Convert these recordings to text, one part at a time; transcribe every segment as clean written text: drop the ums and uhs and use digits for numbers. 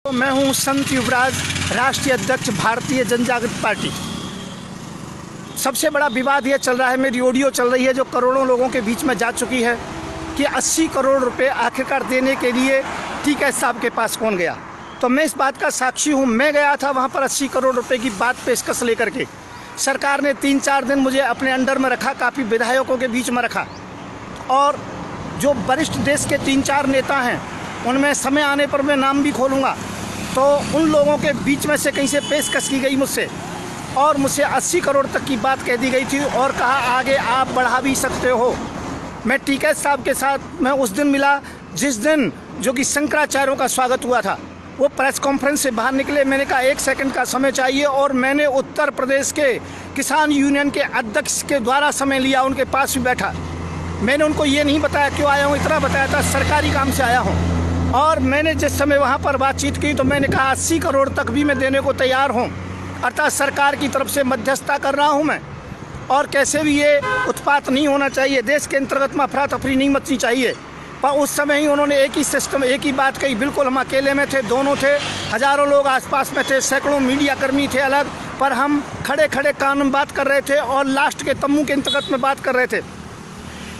मैं हूं संत युवराज, राष्ट्रीय अध्यक्ष भारतीय जनजागृति पार्टी। सबसे बड़ा विवाद यह चल रहा है, मेरी ऑडियो चल रही है जो करोड़ों लोगों के बीच में जा चुकी है कि 80 करोड़ रुपए आखिरकार देने के लिए टीका साहब के पास कौन गया। तो मैं इस बात का साक्षी हूं, मैं गया था वहां पर 80 करोड़ रुपए की बात पेशकश लेकर के। सरकार ने 3-4 दिन मुझे अपने अंडर में रखा, काफ़ी विधायकों के बीच में रखा, और जो वरिष्ठ देश के 3-4 नेता हैं उनमें समय आने पर मैं नाम भी खोलूँगा। तो उन लोगों के बीच में से कहीं से पेशकश की गई मुझसे, और मुझसे 80 करोड़ तक की बात कह दी गई थी और कहा आगे आप बढ़ा भी सकते हो। मैं टीका साहब के साथ मैं उस दिन मिला जिस दिन जो कि शंकराचार्यों का स्वागत हुआ था। वो प्रेस कॉन्फ्रेंस से बाहर निकले, मैंने कहा 1 सेकंड का समय चाहिए, और मैंने उत्तर प्रदेश के किसान यूनियन के अध्यक्ष के द्वारा समय लिया, उनके पास भी बैठा। मैंने उनको ये नहीं बताया क्यों आया हूँ, इतना बताया था सरकारी काम से आया हूँ। और मैंने जिस समय वहाँ पर बातचीत की तो मैंने कहा 80 करोड़ तक भी मैं देने को तैयार हूँ, अर्थात सरकार की तरफ से मध्यस्थता कर रहा हूँ मैं, और कैसे भी ये उत्पात नहीं होना चाहिए, देश के अंतर्गत में अफरा तफरी नहीं मचनी चाहिए। पर उस समय ही उन्होंने एक ही सिस्टम, एक ही बात कही। बिल्कुल हम अकेले में थे, दोनों थे, हज़ारों लोग आसपास में थे, सैकड़ों मीडिया कर्मी थे अलग, पर हम खड़े खड़े कान में बात कर रहे थे और लास्ट के तम्बू के अंतर्गत में बात कर रहे थे।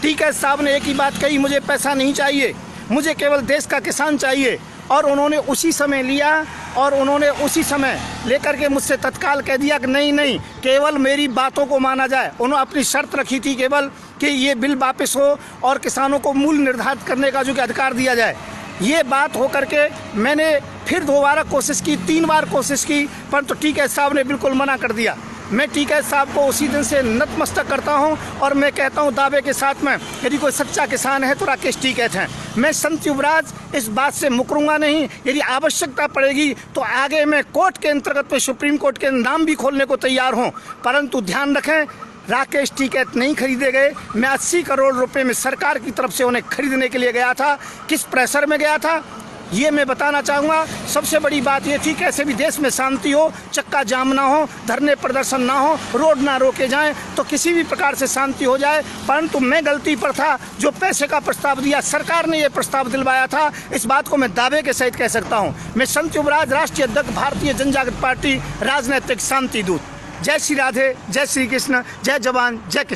टीका साहब ने एक ही बात कही, मुझे पैसा नहीं चाहिए, मुझे केवल देश का किसान चाहिए। और उन्होंने उसी समय लिया और उन्होंने उसी समय लेकर के मुझसे तत्काल कह दिया कि नहीं, केवल मेरी बातों को माना जाए। उन्होंने अपनी शर्त रखी थी केवल कि ये बिल वापस हो और किसानों को मूल्य निर्धारित करने का जो कि अधिकार दिया जाए। ये बात हो करके मैंने फिर दोबारा कोशिश की, 3 बार कोशिश की, परंतु टीका साहब ने बिल्कुल मना कर दिया। मैं टीका साहब को उसी दिन से नतमस्तक करता हूं और मैं कहता हूं दावे के साथ में, यदि कोई सच्चा किसान है तो राकेश टीकैत हैं। मैं संत युवराज इस बात से मुकरूंगा नहीं। यदि आवश्यकता पड़ेगी तो आगे मैं कोर्ट के अंतर्गत में, सुप्रीम कोर्ट के नाम भी खोलने को तैयार हूं, परंतु ध्यान रखें राकेश टीकैत नहीं खरीदे गए। मैं 80 करोड़ रुपए में सरकार की तरफ से उन्हें खरीदने के लिए गया था। किस प्रेशर में गया था ये मैं बताना चाहूँगा। सबसे बड़ी बात ये थी कैसे भी देश में शांति हो, चक्का जाम ना हो, धरने प्रदर्शन ना हो, रोड ना रोके जाएं, तो किसी भी प्रकार से शांति हो जाए। परंतु मैं गलती पर था जो पैसे का प्रस्ताव दिया, सरकार ने ये प्रस्ताव दिलवाया था, इस बात को मैं दावे के सहित कह सकता हूँ। मैं संत युवराज, राष्ट्रीय अध्यक्ष भारतीय जनजागृति पार्टी, राजनीतिक शांति दूत। जय श्री राधे, जय श्री कृष्ण, जय जवान, जय किसान।